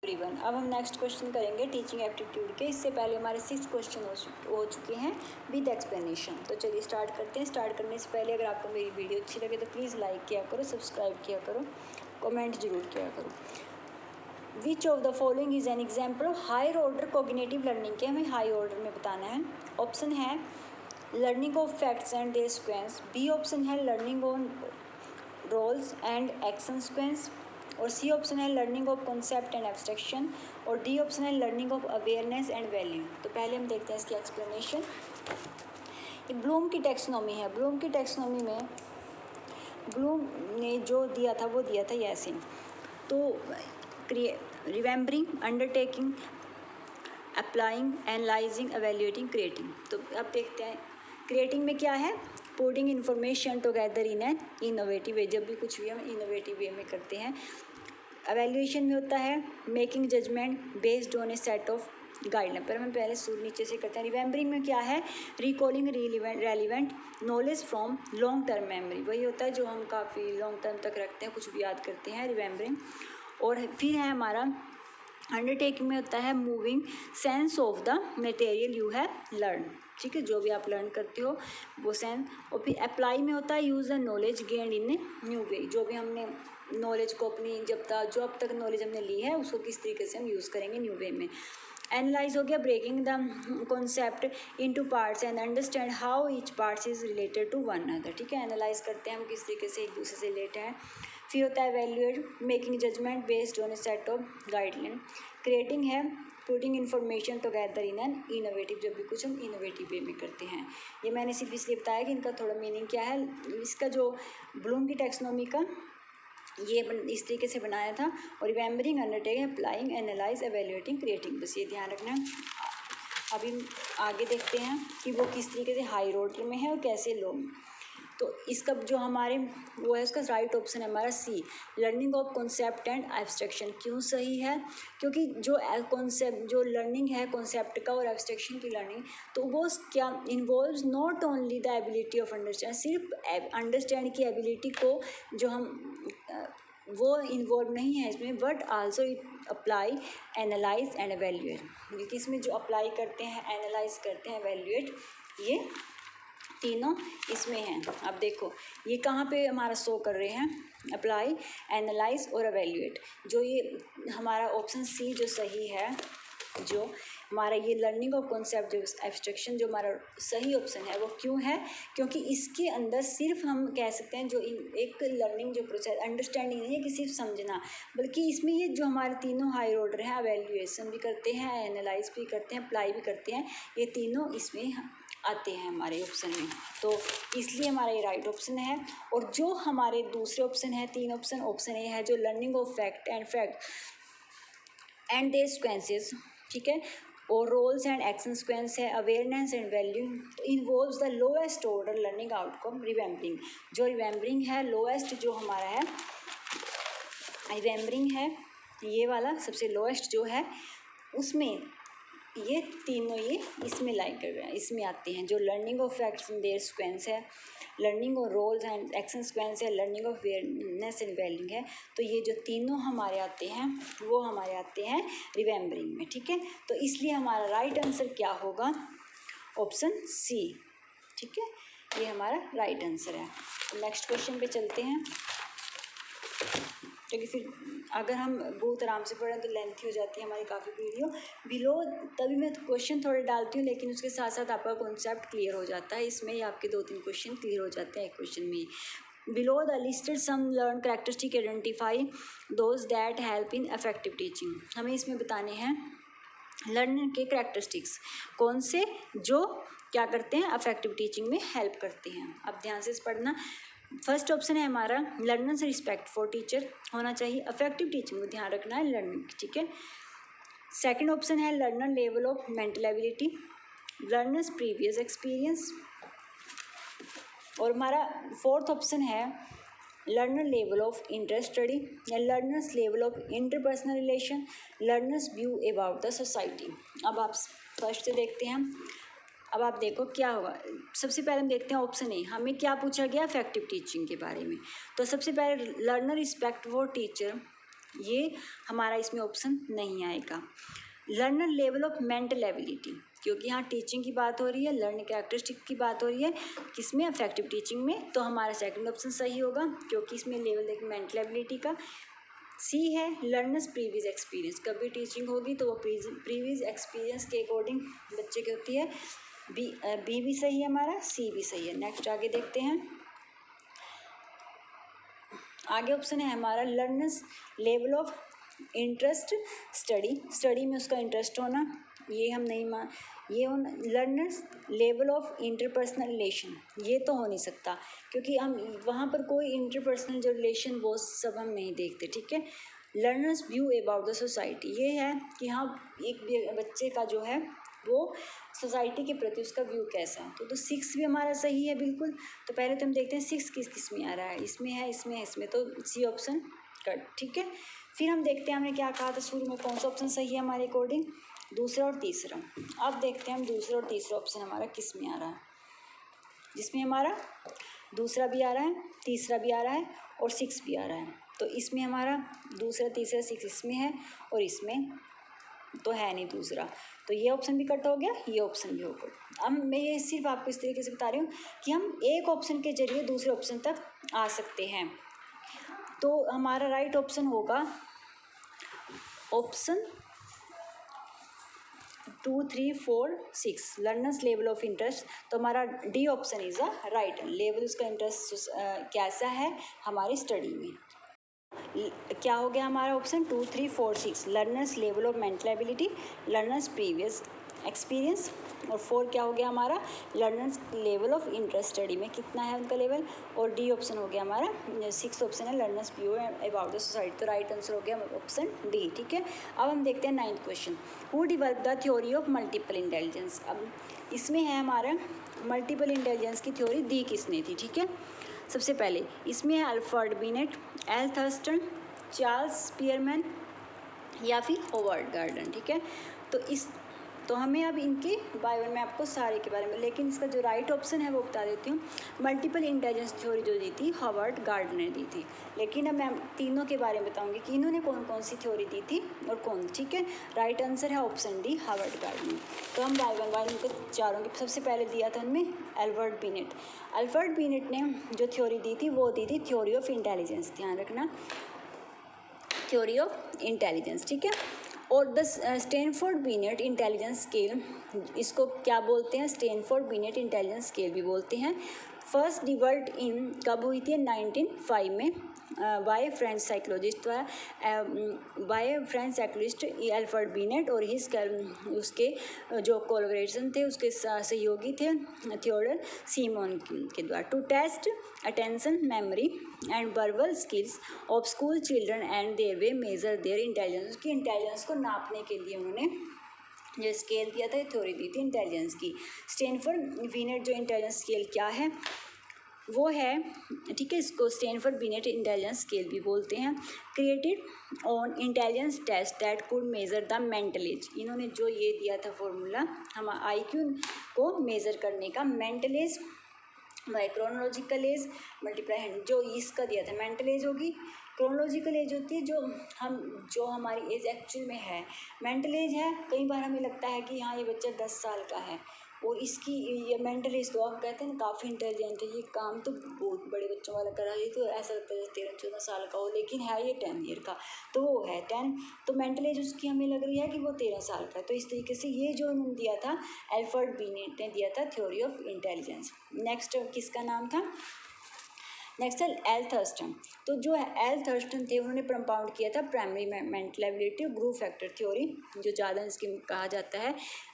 Everyone, अब हम next question करेंगे टीचिंग एप्टीट्यूड के। इससे पहले हमारे 6 क्वेश्चन हो चुके हैं विद एक्सप्लेनेशन। तो चलिए स्टार्ट करते हैं। स्टार्ट करने से पहले अगर आपको मेरी वीडियो अच्छी लगे तो प्लीज़ लाइक किया करो, सब्सक्राइब किया करो, कमेंट जरूर किया करो। Which of the following is an example of higher order cognitive learning के हमें हाई ऑर्डर में बताना है। ऑप्शन है learning of facts and their sequence, B option है learning on roles and action sequence, और सी ऑप्शन है learning of concept and abstraction, और डी ऑप्शन है learning of awareness and value. तो पहले हम देखते हैं इसकी एक्सप्लेनेशन। ये ब्लूम की टेक्सोनॉमी है। ब्लूम की टेक्सोनॉमी में ब्लूम ने जो दिया था वो दिया था ऐसे। तो remembering, undertaking, applying, analysing, evaluating, creating. तो अब देखते हैं क्रिएटिंग में क्या है। Putting information together in an innovative वे, जब भी कुछ भी हम इनोवेटिव वे में करते हैं। एवेल्यूएशन में होता है making judgement based on a set of guideline, पर हम पहले शुरू नीचे से करते हैं। रिमेम्बरिंग में क्या है, recalling relevant knowledge from long term memory, वही होता है जो हम काफ़ी लॉन्ग टर्म तक रखते हैं, कुछ भी याद करते हैं, रिमेम्बरिंग। और फिर है हमारा अंडरटेकिंग में होता है moving sense of the material you have learn, ठीक है, जो भी आप लर्न करते हो वो सेंस। और फिर अप्लाई में होता है use the knowledge gain in a new way, जो भी हमने नॉलेज को अपनी जो अब तक नॉलेज हमने ली है उसको किस तरीके से हम यूज़ करेंगे न्यू वे में। एनालाइज हो गया breaking the concept into parts and understand how each parts is related to one other, ठीक है, एनालाइज करते हैं हम किस तरीके से एक दूसरे से रिलेटेड है। फिर होता है evaluate making judgement based on a set of guideline. Creating है putting information together in an innovative, जब भी कुछ हम इनोवेटिव वे में करते हैं। ये मैंने सिर्फ इसलिए बताया कि इनका थोड़ा मीनिंग क्या है। इसका जो ब्लूम की टेक्सोनॉमी का ये इस तरीके से बनाया था। और remembering, undertaking, applying, analyse, evaluating, creating, बस ये ध्यान रखना है। अभी आगे देखते हैं कि वो किस तरीके से हाई ऑर्डर में है और कैसे लो। तो इसका जो हमारे वो है उसका राइट ऑप्शन है हमारा C, learning of concept and abstraction. क्यों सही है, क्योंकि जो कॉन्सेप्ट जो लर्निंग है कॉन्सेप्ट का और एब्स्ट्रैक्शन की लर्निंग, तो वो क्या involves not only the ability of understand, सिर्फ अंडरस्टैंड की एबिलिटी को जो हम वो इन्वॉल्व नहीं है इसमें, but also it apply, analyse and evaluate, क्योंकि इसमें जो अप्लाई करते हैं, एनालाइज करते हैं, एवेल्यूएट, ये तीनों इसमें हैं। अब देखो ये कहाँ पे हमारा शो कर रहे हैं, अप्लाई, एनालाइज और एवेल्यूएट। जो ये हमारा ऑप्शन सी जो सही है, जो हमारा ये लर्निंग ऑफ कॉन्सेप्ट जो एब्स्ट्रैक्शन जो हमारा सही ऑप्शन है वो क्यों है, क्योंकि इसके अंदर सिर्फ हम कह सकते हैं जो एक लर्निंग जो प्रोसेस अंडरस्टैंडिंग नहीं है कि सिर्फ समझना, बल्कि इसमें ये जो हमारे तीनों हाई ऑर्डर हैं, एवेल्यूएशन भी करते हैं, एनालाइज भी करते हैं, अप्लाई भी करते हैं, ये तीनों इसमें आते हैं हमारे ऑप्शन में। तो इसलिए हमारा ये राइट ऑप्शन है। और जो हमारे दूसरे ऑप्शन है, तीन ऑप्शन, ऑप्शन ए है जो learning of fact and their sequences, ठीक है, और रोल्स एंड एक्शन सीक्वेंस है, awareness and value, involves the lowest order learning outcome remembering. जो रिमेम्बरिंग है लोएस्ट जो हमारा है, रिमेम्बरिंग है ये वाला सबसे लोएस्ट जो है, उसमें ये तीनों ये इसमें लाइक कर रहे हैं, इसमें आते हैं। जो learning of facts in their sequence है, learning of roles and action sequence है, learning of awareness and value है, तो ये जो तीनों हमारे आते हैं वो हमारे आते हैं रिमेम्बरिंग में, ठीक है। तो इसलिए हमारा राइट आंसर क्या होगा, ऑप्शन सी, ठीक है, ये हमारा राइट आंसर है। नेक्स्ट क्वेश्चन पे चलते हैं, क्योंकि फिर अगर हम बहुत आराम से पढ़ें तो लेंथी हो जाती है हमारी काफ़ी वीडियो बिलो, तभी मैं क्वेश्चन थोड़े डालती हूँ, लेकिन उसके साथ साथ आपका कॉन्सेप्ट क्लियर हो जाता है। इसमें ही आपके 2-3 क्वेश्चन क्लियर हो जाते हैं एक क्वेश्चन में। Below the listed some learn characteristic identify those that help in effective teaching. हमें इसमें बताने हैं लर्नर के कैरेक्टरिस्टिक्स, कौन से जो क्या करते हैं अफेक्टिव टीचिंग में हेल्प करते हैं। अब ध्यान से पढ़ना। फर्स्ट ऑप्शन है हमारा लर्नर्स रिस्पेक्ट फॉर टीचर होना चाहिए, अफेक्टिव टीचिंग में ध्यान रखना है लर्निंग, ठीक है। सेकंड ऑप्शन है learner level of mental ability, learner's previous experience, और हमारा फोर्थ ऑप्शन है learner level of interest study या learner's level of interpersonal relation, learner's view about the society. अब आप फर्स्ट से देखते हैं, अब आप देखो क्या होगा। सबसे पहले हम देखते हैं ऑप्शन ए, हमें क्या पूछा गया इफेक्टिव टीचिंग के बारे में। तो सबसे पहले लर्नर रिस्पेक्ट फॉर टीचर ये हमारा इसमें ऑप्शन नहीं आएगा। Learner level of mental ability, क्योंकि यहाँ टीचिंग की बात हो रही है, लर्निंग कैरेक्टरिस्टिक की बात हो रही है, किसमें, अफेक्टिव टीचिंग में, तो हमारा सेकंड ऑप्शन सही होगा, क्योंकि इसमें लेवल देखिए मेंटल एबिलिटी का। सी है लर्नर्स प्रीवियस एक्सपीरियंस, कभी टीचिंग होगी तो वो प्रीवियस एक्सपीरियंस के अकॉर्डिंग बच्चे की होती है। बी भी सही है हमारा, सी भी सही है। नेक्स्ट आगे देखते हैं। आगे ऑप्शन है हमारा learners level of interest study में उसका इंटरेस्ट होना, ये हम नहीं मान, ये learners level of interpersonal relation, ये तो हो नहीं सकता, क्योंकि हम वहाँ पर कोई इंटरपर्सनल जो रिलेशन वो सब हम नहीं देखते, ठीक है। Learners view about the society, ये है कि हाँ एक बच्चे का जो है वो सोसाइटी के प्रति उसका व्यू कैसा है। तो 6 भी हमारा सही है बिल्कुल। तो पहले तो हम देखते हैं 6 किस में आ रहा है, इसमें है, इसमें है, इसमें, तो सी ऑप्शन कट, ठीक है। फिर हम देखते हैं हमने क्या कहा था शुरू में, कौन सा ऑप्शन सही है हमारे अकॉर्डिंग, दूसरा और तीसरा। अब देखते हैं हम दूसरा और तीसरा ऑप्शन हमारा किस में आ रहा है, जिसमें हमारा दूसरा भी आ रहा है, तीसरा भी आ रहा है और 6 भी आ रहा है। तो इसमें हमारा दूसरा तीसरा 6 इसमें है और इसमें तो है नहीं दूसरा, तो ये ऑप्शन भी कट हो गया, ये ऑप्शन भी हो गया। अब मैं ये सिर्फ आपको इस तरीके से बता रही हूँ कि हम एक ऑप्शन के जरिए दूसरे ऑप्शन तक आ सकते हैं। तो हमारा राइट ऑप्शन होगा option 2, 3, 4, 6 learners level of interest. तो हमारा D option is a right, level उसका इंटरेस्ट कैसा है हमारी स्टडी में। क्या हो गया हमारा option 2, 3, 4, 6 learners level of mental ability, learner's previous experience, और 4 क्या हो गया हमारा learners level of interest study में कितना है उनका लेवल, और डी ऑप्शन हो गया हमारा 6 ऑप्शन है learners view about the society. तो राइट आंसर हो गया ऑप्शन डी, ठीक है। अब हम देखते हैं 9th question, who develop the theory of multiple intelligence. अब इसमें है हमारा मल्टीपल इंटेलिजेंस की थ्योरी दी किसने थी, ठीक है। सबसे पहले इसमें है Alfred beneath, L Thurston, Charles Spearman या फिर होवर्ड गार्डन, ठीक है। तो हमें अब इनके बाय वन में आपको सारे के बारे में, लेकिन इसका जो राइट ऑप्शन है वो बता देती हूँ। मल्टीपल इंटेलिजेंस थ्योरी जो दी थी होवर्ड गार्डन ने दी थी, लेकिन अब मैं तीनों के बारे में बताऊंगी कि इन्होंने कौन कौन सी थ्योरी दी थी और कौन, ठीक है। राइट आंसर है ऑप्शन डी होवर्ड गार्डन। तो हम बाय वन उनको चारों के सबसे पहले दिया था उनमें अल्फ्रेड बिनेट। अल्फ्रेड बिनेट ने जो थ्योरी दी थी वो दी थी थ्योरी ऑफ इंटेलिजेंस, ध्यान रखना, थ्योरी ऑफ इंटेलिजेंस, ठीक है। और the Stanford beneath intelligence scale, इसको क्या बोलते हैं, स्टैनफोर्ड बिनेट इंटेलिजेंस स्केल भी बोलते हैं। फर्स्ट डिवेल्ड इन कब हुई थी 1905 में by French psychologist, by French psychologist Alfred beneath और उसके जो कोलैबोरेशन थे उसके सहयोगी थे थियोडर सीमोन के द्वारा, to test attention memory and verbal skills of school children and their way measure their intelligence. उसकी इंटेलिजेंस को नापने के लिए उन्होंने जो स्केल दिया था, थ्योरी दी थी इंटेलिजेंस की। स्टैनफोर्ड बिनेट जो इंटेलिजेंस स्केल क्या है वो है, ठीक है, इसको स्टैनफोर्ड बिनेट इंटेलिजेंस स्केल भी बोलते हैं। Created on intelligence test that could measure the mental age, इन्होंने जो ये दिया था फॉर्मूला हम IQ को मेज़र करने का, mental as by chronological S multiply, जो इसका दिया था मेंटल एज होगी, क्रोनोलॉजिकल एज होती है जो हमारी एज एक्चुअल में है, मेंटल एज है कई बार हमें लगता है कि हाँ ये बच्चा 10 साल का है और इसकी ये मेंटल एज तो आप कहते हैं ना काफ़ी इंटेलिजेंट है, ये काम तो बहुत बड़े बच्चों वाला करा है, तो ऐसा लगता है 13-14 साल का हो, लेकिन है ये 10 ईयर का, तो वो है 10, तो मेंटल एज उसकी हमें लग रही है कि वो 13 साल का है। तो इस तरीके से ये जो उन्होंने दिया था अल्फ्रेड बिनेट ने दिया था थ्योरी ऑफ इंटेलिजेंस। नेक्स्ट किसका नाम था, नेक्स्ट है एल थर्स्टन। तो जो एल थर्स्टन थे उन्होंने प्रम्पाउंड किया था primary mental ability group factor theory, जो ज़्यादा इसकी कहा जाता है,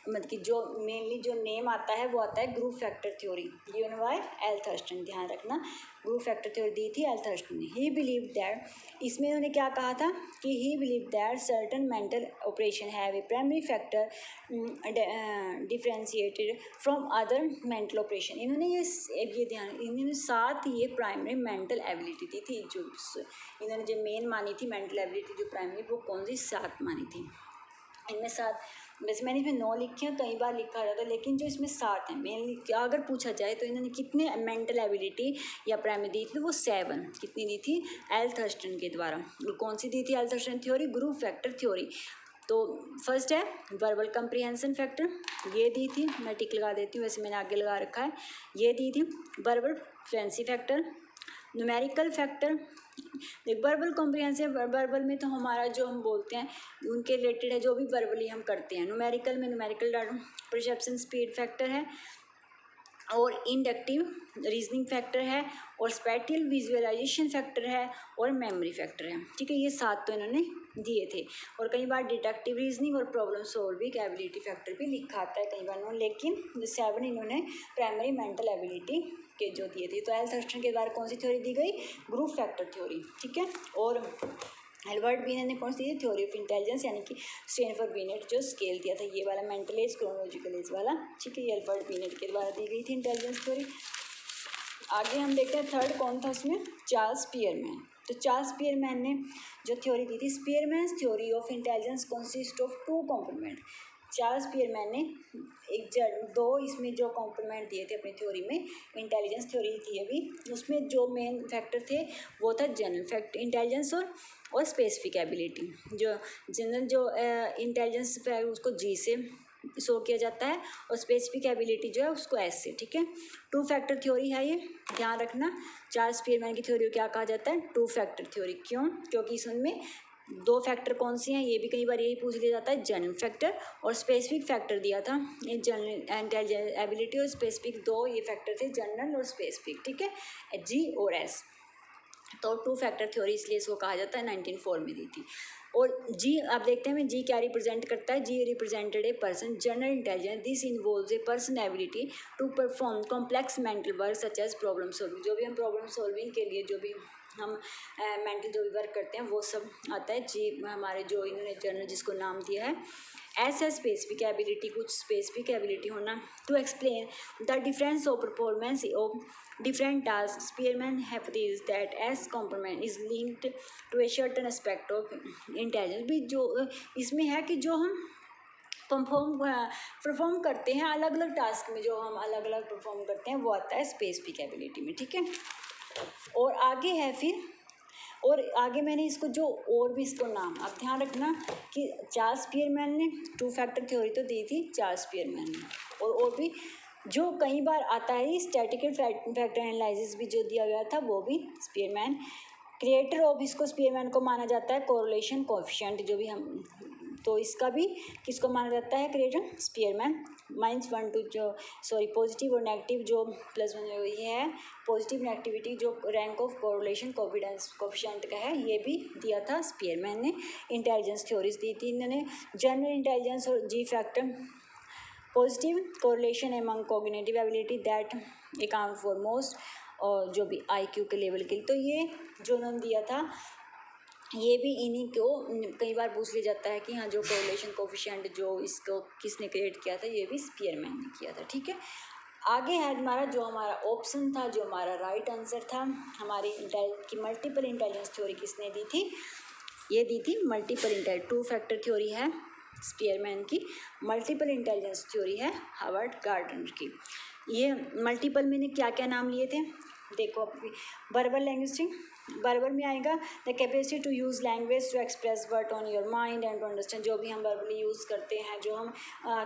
मतलब कि जो मेनली जो नेम आता है वो आता है group factor theory, given by L Thurston, ध्यान रखना ग्रुप फैक्टर थ्योरी दी थी एल थर्स्टन ने। ही बिलीव दैट, इसमें उन्होंने क्या कहा था कि ही believe that certain mental operation have a primary factor differentiated from other mental operation. इन्होंने ये ध्यान, इन्होंने साथ ही ये प्राइमरी मेंटल एबिलिटी दी थी, जो इन्होंने जो मेन मानी थी मेंटल एबिलिटी जो प्राइमरी, वो कौन सी 7 मानी थी, इनमें 7 वैसे मैंने इसमें 9 लिखे हैं, कई बार लिखा जाता है, लेकिन जो इसमें 7 हैं मेनली। क्या अगर पूछा जाए तो इन्होंने कितने मेंटल एबिलिटी या प्राइमरी दी थी, वो 7 कितनी दी थी, एल थर्स्टन के द्वारा। कौन सी दी थी L Thurston theory, group factor theory. तो फर्स्ट है वर्बल कंप्रीहेंशन फैक्टर, ये दी थी, मैं टिक लगा देती हूँ, वैसे मैंने आगे लगा रखा है, ये दी थी। Verbal fluency factor, numerical factor. देख वर्बल कॉम्प्रिहेंसिव, वर्बल में तो हमारा जो हम बोलते हैं उनके रिलेटेड है, जो भी वर्बली हम करते हैं। न्यूमेरिकल में numerical data, perception speed factor है, और इंडक्टिव रीजनिंग फैक्टर है, और स्पेटियल विजुअलाइजेशन फैक्टर है, और मेमोरी फैक्टर है। ठीक है, ये 7 तो इन्होंने दिए थे। और कई बार डिडक्टिव रीजनिंग और प्रॉब्लम सॉल्विंग एबिलिटी फैक्टर भी लिखा आता है कई बार इन्होंने, लेकिन 7 इन्होंने प्राइमरी मेंटल एबिलिटी के जो दिए थे। तो एल थर्स्टन के द्वारा कौन सी थ्योरी दी गई, ग्रुप फैक्टर थ्योरी। ठीक है, और एल्बर्ट बीनेट ने कौन सी दी, थ्योरी ऑफ इंटेलिजेंस, यानी कि स्टैनफोर्ड बीनेट जो स्केल दिया था, ये वाला मेंटल एज क्रोनोलॉजिकल एज वाला। ठीक है, ये एल्बर्ट बीनेट के द्वारा दी गई थी इंटेलिजेंस थ्योरी। आगे हम देखते हैं थर्ड कौन था उसमें, चार्ल्स स्पीयरमैन। तो चार्ल्स स्पीयरमैन ने जो थ्योरी दी थी, स्पीयरमैन्स theory of intelligence consist of 2 component. Charles Spearman ने दो इसमें जो कंपोनेंट दिए थे अपनी थ्योरी में, इंटेलिजेंस थ्योरी थी अभी, उसमें जो मेन फैक्टर थे वो था जनरल फैक्ट इंटेलिजेंस और स्पेसिफिक एबिलिटी। जो जनरल जो इंटेलिजेंस उसको जी से शो किया जाता है, और स्पेसिफिक एबिलिटी जो है उसको एस से। ठीक है, 2 फैक्टर थ्योरी है ये, ध्यान रखना। चार्ल्स स्पीयरमैन की थ्योरी को क्या कहा जाता है, 2 फैक्टर थ्योरी। क्यों, क्योंकि इसमें 2 फैक्टर कौन से हैं, ये भी कई बार यही पूछ लिया जाता है, जनरल फैक्टर और स्पेसिफिक फैक्टर दिया था। ये जनरल इंटेलिजेंस एबिलिटी और स्पेसिफिक 2 ये फैक्टर थे, जनरल और स्पेसिफिक। ठीक है, जी और एस। तो 2 फैक्टर थ्योरी इसलिए इसको कहा जाता है, 1904 में दी थी। और जी आप देखते हैं जी क्या रिप्रेजेंट करता है, G represented a person general intelligence, this involves a person ability to perform complex mental work such as problem solving. जो भी हम प्रॉब्लम सॉल्विंग के लिए जो भी हम मेंटल जो भी वर्क करते हैं वो सब आता है जी। हमारे जो इन्होंने जनरल जिसको नाम दिया है, ऐसा स्पेसिफिक एबिलिटी, कुछ स्पेसिफिक एबिलिटी होना to explain the difference of performance of different tasks. Spearman hypothesizes that as complement is linked to a certain aspect of intelligence। भी जो इसमें है कि जो हम परफॉर्म करते हैं अलग अलग टास्क में, जो हम अलग अलग परफॉर्म करते हैं वो आता है स्पेसिफिक एबिलिटी में। ठीक है, और आगे है फिर, और आगे मैंने इसको जो और भी इसको नाम आप ध्यान रखना कि चार्ल्स स्पीयरमैन ने 2 फैक्टर थ्योरी तो दी थी चार्ल्स स्पीयरमैन ने, और भी जो कई बार आता है स्टैटिकल फैक्टर एनालिसिस भी जो दिया गया था वो भी स्पीयरमैन। क्रिएटर ऑफ इसको स्पीयरमैन को माना जाता है कोरिलेशन कोएफिशिएंट, जो भी हम, तो इसका भी किसको माना जाता है क्रिएटर, स्पीयरमैन। -1 to जो सॉरी पॉजिटिव और नेगेटिव जो +1 ये है, पॉजिटिव नेगेटिविटी जो रैंक ऑफ कोरिलेशन कोएफिशिएंट का है, ये भी दिया था स्पीयरमैन ने। इंटेलिजेंस थ्योरीज दी थी इन्होंने, जनरल इंटेलिजेंस और जी factor, positive correlation among cognitive ability that account for most, और जो भी IQ के लेवल के लिए। तो ये जो उन्होंने दिया था ये भी इन्हीं को कई बार पूछ लिया जाता है कि हाँ जो कोरिलेशन कोएफिशिएंट जो इसको किसने क्रिएट किया था, ये भी स्पीयरमैन ने किया था। ठीक है, आगे है हमारा जो हमारा ऑप्शन था, जो हमारा राइट आंसर था हमारी की मल्टीपल इंटेलिजेंस थ्योरी किसने दी थी, ये दी थी मल्टीपल इंटेलिजेंस। 2 फैक्टर थ्योरी है स्पीयरमैन की, मल्टीपल इंटेलिजेंस थ्योरी है हार्वर्ड गार्डनर की। ये मल्टीपल में क्या क्या नाम लिए थे देखो, वर्बल लैंग्वेजिंग, वर्बल में आएगा the capacity to use language to express what on your mind and to understand. जो भी हम वर्बली यूज़ करते हैं, जो हम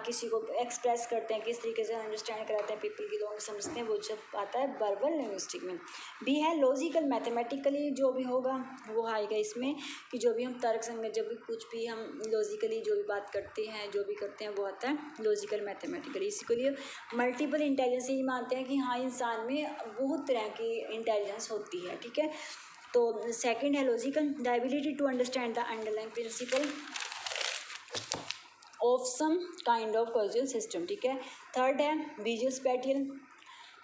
किसी को एक्सप्रेस करते हैं, किस तरीके से अंडरस्टैंड कराते हैं पीपल की, लोग समझते हैं, वो जब आता है वर्बल लैंग्वेस्टिक में। बी है लॉजिकल मैथमेटिकली जो भी होगा वो आएगा इसमें, कि जो भी हम तर्क संगत जब भी कुछ भी हम लॉजिकली जो भी बात करते हैं, जो भी करते हैं वो आता है लॉजिकल मैथमेटिकली। इसी को लिए मल्टीपल इंटेलिजेंस ही मानते हैं कि हाँ इंसान में बहुत तरह की इंटेलिजेंस होती है। ठीक है, तो सेकंड है logical, the ability to understand the underlying principle of some kind of causal system. ठीक है, थर्ड है visual spatial,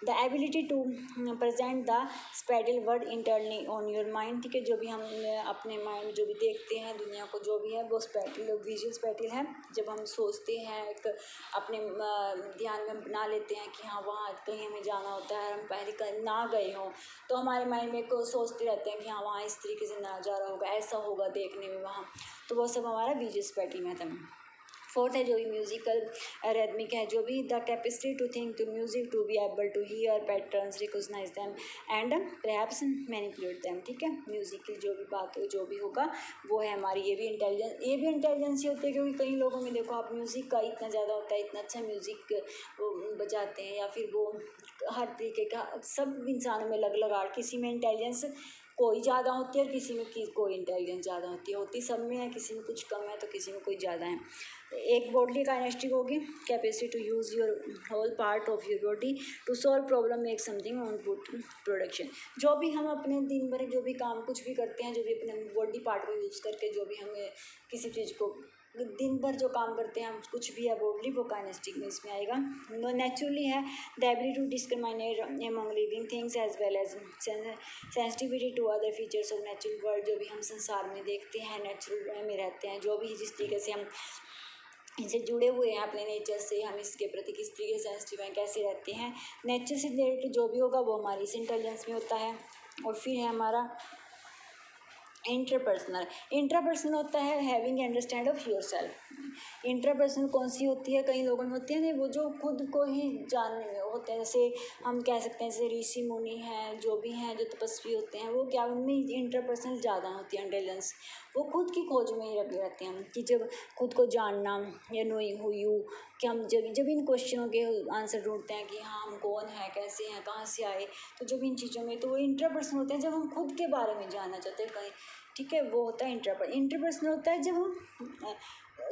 the ability to present the spatial world internally on your mind. ठीक है, जो भी हम अपने माइंड में जो भी देखते हैं दुनिया को, जो भी है वो स्पैटियल विजुअल स्पैटियल है। जब हम सोचते हैं एक अपने ध्यान में बना लेते हैं कि हाँ वहाँ कहीं हमें जाना होता है, हम पहले कहीं ना गए हों, तो हमारे माइंड में को सोचते रहते हैं कि हाँ वहाँ इस तरीके से नज़ारा होगा, ऐसा होगा देखने में वहाँ, तो वो सब हमारा विजुअल स्पैटियल मेथड। फोर्थ है जो भी म्यूजिकल रिदमिक है, जो भी the capacity to think to music, to be able to hear patterns, recognise them and perhaps manipulate them. ठीक है, म्यूजिक की जो भी बात हो, जो भी होगा वो है हमारी, ये भी इंटेलिजेंस ही होती है। क्योंकि कई लोगों में देखो आप, म्यूज़िक का इतना ज़्यादा होता है, इतना अच्छा म्यूज़िक वो बजाते हैं, या फिर वो हर तरीके का, सब इंसानों में अलग अलग आर्ट, किसी में इंटेलिजेंस कोई ज़्यादा होती है और किसी में कोई इंटेलिजेंस ज़्यादा होती सब में है, किसी में कुछ कम है तो किसी में कोई ज़्यादा है। एक बॉडी काइनेस्टिक होगी, capacity to use your whole part of your body to solve problem, make something on production. जो भी हम अपने दिन भर जो भी काम कुछ भी करते हैं, जो भी अपने बॉडी पार्ट को यूज़ करके जो भी हमें किसी चीज़ को दिन भर जो काम करते हैं हम, कुछ भी है बॉडी, वो काइनेस्टिक में इसमें आएगा। नेचुरली है the ability to discriminate among living things as well as sensitivity to other features of natural world. जो भी हम संसार में देखते हैं, नेचुरल में रहते हैं, जो भी जिस तरीके से हम इनसे जुड़े हुए हैं अपने नेचर से, हम इसके प्रति किस तरीके से सेंसिटिव हैं, कैसे रहते हैं, नेचर से रिलेटेड जो भी होगा वो हमारी इस इंटेलिजेंस में होता है। और फिर है हमारा इंट्रापर्सनल होता है having understand of your self. Intrapersonal कौन सी होती है, कई लोगों में होती है नहीं, वो जो खुद को ही जानने में होते हैं। जैसे हम कह सकते हैं जैसे ऋषि मुनि हैं, जो भी हैं, जो तपस्वी होते हैं, वो क्या, उनमें इंट्रापर्सनल ज़्यादा होती है इंटेलिजेंस। वो खुद की खोज में ही लगे रहते हैं कि जब खुद को जानना या नोइंग हु यू, कि हम जब इन क्वेश्चनों के आंसर ढूंढते हैं कि हाँ हम कौन है, कैसे हैं, कहाँ से आए, तो जब इन चीज़ों में, तो वो इंट्रापर्सनल होते हैं जब हम खुद के बारे में जानना चाहते हैं कहीं। ठीक है, वो होता है इंटरपर्सनल होता है जब हम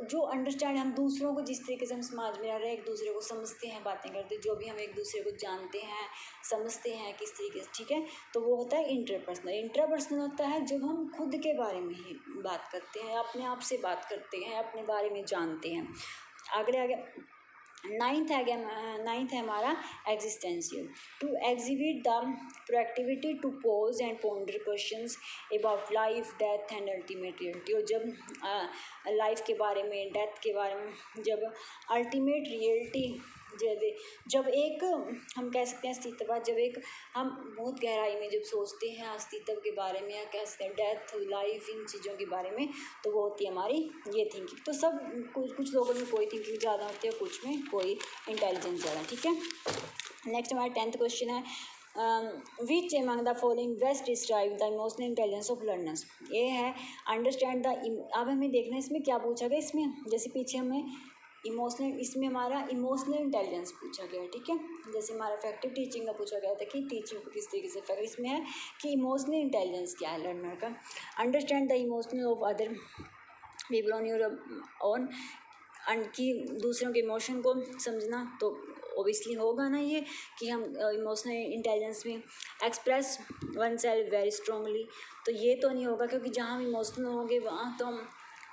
जो अंडरस्टैंड, हम दूसरों को जिस तरीके से हम समाज में रह रहे हैं, एक दूसरे को समझते हैं, बातें करते हैं, जो भी हम एक दूसरे को जानते हैं, समझते हैं किस तरीके से। ठीक है, तो वो होता है इंट्रापर्सनल होता है जब हम खुद के बारे में ही बात करते हैं, अपने आप से बात करते हैं, अपने बारे में जानते हैं। आगे नाइन्थ है हमारा existential, to exhibit the proactivity to pose and ponder questions about life, death and ultimate reality. और जब लाइफ के बारे में, डेथ के बारे में, जब अल्टीमेट रियलिटी, जब एक हम कह सकते हैं अस्तित्व, जब एक हम बहुत गहराई में जब सोचते हैं अस्तित्व के बारे में, या कह सकते हैं डेथ, लाइफ, इन चीज़ों के बारे में, तो वो होती है हमारी ये थिंकिंग। तो सब कुछ लोगों में कोई थिंकिंग ज़्यादा होती है, कुछ में कोई इंटेलिजेंस ज़्यादा। ठीक है, नेक्स्ट हमारा 10th क्वेश्चन है, which among the following best describe the emotional intelligence of learners. ये है अंडरस्टैंड द, अब हमें देखना है इसमें क्या पूछा गया। इसमें जैसे पीछे हमें इमोशनल, इसमें हमारा इमोशनल इंटेलिजेंस पूछा गया है। ठीक है, जैसे हमारा इफेक्टिव टीचिंग का पूछा गया था कि टीचिंग को किस तरीके से इफेक्ट, इसमें है कि इमोशनल इंटेलिजेंस क्या है लर्नर का। Understand the emotional of other people on your own, कि दूसरों के इमोशन को समझना, तो ओबियसली होगा ना ये कि हम इमोशनल इंटेलिजेंस में express one self very strongly, तो ये तो नहीं होगा, क्योंकि जहाँ हम इमोशनल होंगे वहाँ तो हम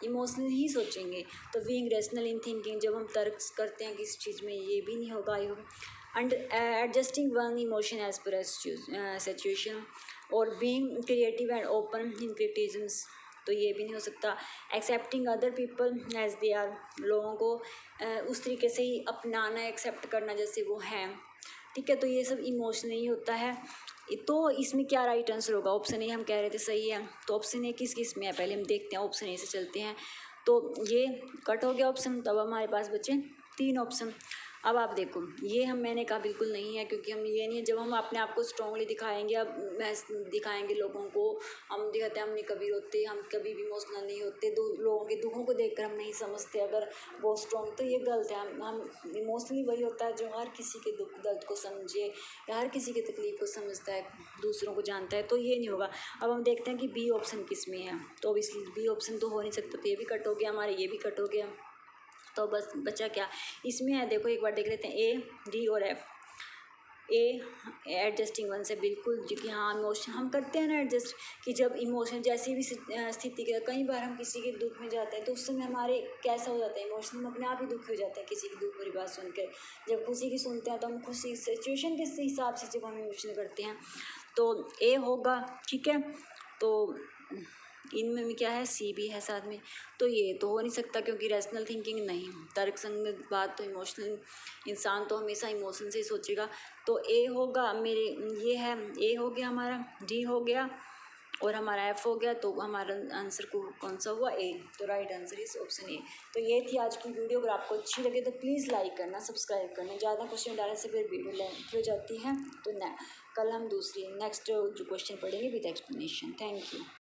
इमोशनल ही सोचेंगे। तो बीइंग रेशनल इन थिंकिंग, जब हम तर्क करते हैं किसी चीज़ में, ये भी नहीं होगा। And adjusting one emotion as per situation, और being creative and open in criticisms, तो ये भी नहीं हो सकता। Accepting other people as they are, लोगों को उस तरीके से ही अपनाना, एक्सेप्ट करना जैसे वो हैं। ठीक है, तो ये सब इमोशनल ही होता है। तो इसमें क्या राइट आंसर होगा, ऑप्शन ए हम कह रहे थे सही है। तो ऑप्शन ए किस किस में है, पहले हम देखते हैं, ऑप्शन ए से चलते हैं। तो ये कट हो गया ऑप्शन, तब हमारे पास बचे 3 ऑप्शन। अब आप देखो, ये मैंने कहा बिल्कुल नहीं है, क्योंकि हम ये नहीं है, जब हम अपने आप को स्ट्रांगली दिखाएंगे, अब दिखाएंगे लोगों को, हम दिखाते हैं हम नहीं कभी रोते, हम कभी भी इमोशनल नहीं होते, लोगों के दुखों को देखकर हम नहीं समझते अगर वो स्ट्रांग, तो ये गलत है। हम इमोशनली वही होता है जो हर किसी के दुख दर्द को समझे, या हर किसी की तकलीफ को समझता है, दूसरों को जानता है, तो ये नहीं होगा। अब हम देखते हैं कि बी ऑप्शन किस में है, तो ऑब्वियसली बी ऑप्शन तो हो नहीं सकता, तो ये भी कट हो गया हमारे, ये भी कट हो गया। तो बस बचा क्या इसमें है, देखो एक बार देख लेते हैं, ए, डी और एफ। ए एडजस्टिंग वन से बिल्कुल, क्योंकि हाँ इमोशन हम करते हैं ना एडजस्ट, कि जब इमोशन जैसी भी स्थिति के, कई बार हम किसी के दुख में जाते हैं तो उस समय हमारे कैसा हो जाता है इमोशन, हम अपने आप ही दुखी हो जाते हैं किसी की दुख भरी बात सुनकर। जब खुशी की सुनते हैं तो हम खुशी सिचुएशन के हिसाब से जब हम इमोशन करते हैं, तो ए होगा। ठीक है, तो इनमें क्या है, सी भी है साथ में, तो ये तो हो नहीं सकता, क्योंकि रैशनल थिंकिंग नहीं, तर्क संगत बात, तो इमोशनल इंसान तो हमेशा इमोशन से ही सोचेगा। तो ए होगा मेरे, ये है, ए हो गया हमारा, डी हो गया, और हमारा एफ हो गया, तो हमारा आंसर को कौन सा हुआ, ए। तो right answer is option A. तो ये थी आज की वीडियो। अगर आपको अच्छी लगे तो प्लीज़ लाइक करना, सब्सक्राइब करना। ज़्यादा क्वेश्चन डालने से फिर वीडियो लेंथी हो जाती है। तो कल हम दूसरी नेक्स्ट जो क्वेश्चन पढ़ेंगे विद एक्सप्लेनेशन। Thank you.